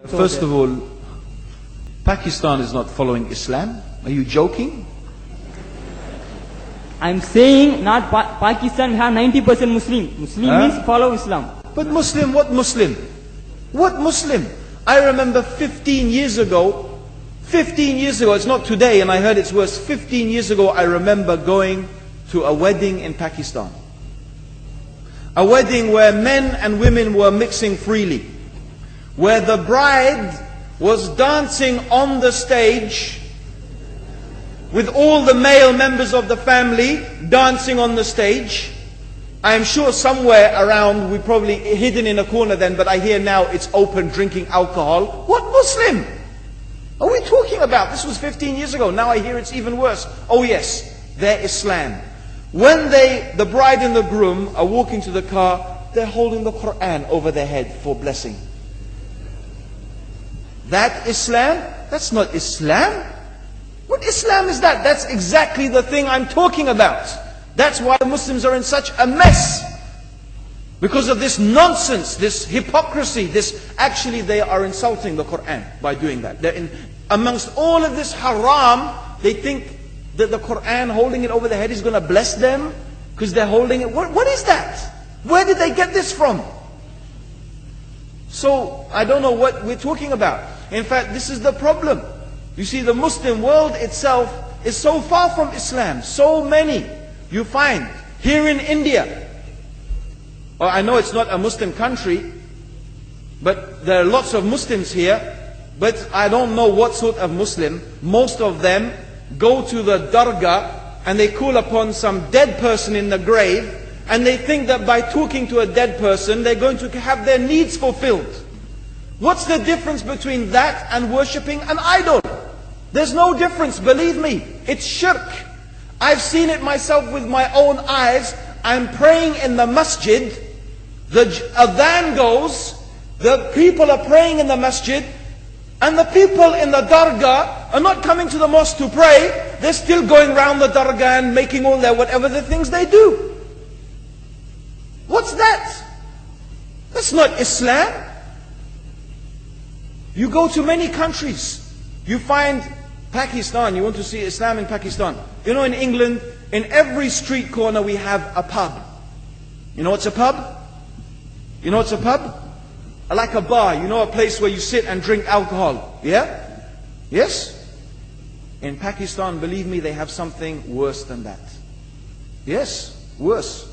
First of all, Pakistan is not following Islam. Are you joking? I'm saying not Pakistan, we have 90% Muslim. Muslim means follow Islam. But Muslim, what Muslim? What Muslim? I remember 15 years ago, it's not today and I heard it's worse. 15 years ago I remember going to a wedding in Pakistan. A wedding where men and women were mixing freely. Where the bride was dancing on the stage with all the male members of the family dancing on the stage. I am sure somewhere around, we probably hidden in a corner then, but I hear now it's open, drinking alcohol. What Muslim are we talking about? This was 15 years ago. Now I hear it's even worse. Oh yes, they're Islam. When the bride and the groom are walking to the car, they're holding the Quran over their head for blessing. That Islam? That's not Islam. What Islam is that? That's exactly the thing I'm talking about. That's why the Muslims are in such a mess. Because of this nonsense, this hypocrisy, actually they are insulting the Quran by doing that. Amongst all of this haram, they think that the Quran, holding it over their head, is going to bless them because they're holding it. What is that? Where did they get this from? So, I don't know what we're talking about. In fact, this is the problem. You see, the Muslim world itself is so far from Islam. So many you find here in India. Well, I know it's not a Muslim country, but there are lots of Muslims here. But I don't know what sort of Muslim. Most of them go to the dargah and they call upon some dead person in the grave, and they think that by talking to a dead person they're going to have their needs fulfilled. What's the difference between that and worshipping an idol? There's no difference, believe me. It's shirk. I've seen it myself with my own eyes. I'm praying in the masjid, the adhan goes, the people are praying in the masjid, and the people in the dargah are not coming to the mosque to pray. They're still going around the dargah and making all their whatever the things they do. What's that? That's not Islam. You go to many countries, you find Pakistan, you want to see Islam in Pakistan. You know, in England, in every street corner we have a pub. You know what's a pub? You know what's a pub? Like a bar, you know, a place where you sit and drink alcohol. Yeah? Yes? In Pakistan, believe me, they have something worse than that. Yes, worse.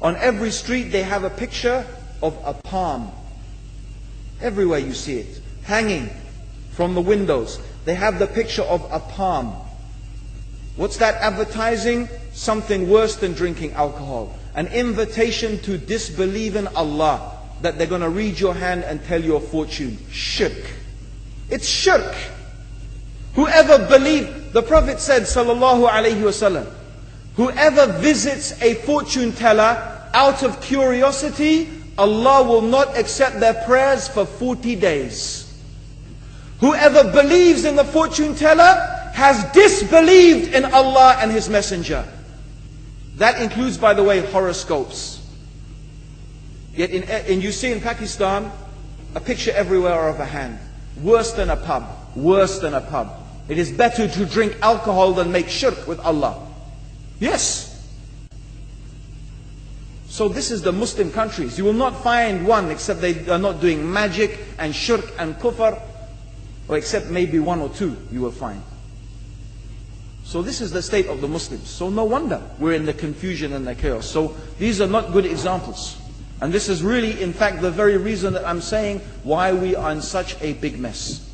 On every street they have a picture of a palm. Everywhere you see it, hanging from the windows. They have the picture of a palm. What's that advertising? Something worse than drinking alcohol. An invitation to disbelieve in Allah. That they're going to read your hand and tell your fortune. Shirk. It's shirk. Whoever believes, the Prophet said, sallallahu alaihi wasallam, whoever visits a fortune teller out of curiosity, Allah will not accept their prayers for 40 days. Whoever believes in the fortune teller has disbelieved in Allah and His Messenger. That includes, by the way, horoscopes. Yet you see in Pakistan, a picture everywhere of a hand. Worse than a pub. Worse than a pub. It is better to drink alcohol than make shirk with Allah. Yes. So this is the Muslim countries. You will not find one except they are not doing magic and shirk and kufr. Or except maybe one or two you will find. So this is the state of the Muslims. So no wonder we're in the confusion and the chaos. So these are not good examples. And this is really, in fact, the very reason that I'm saying why we are in such a big mess.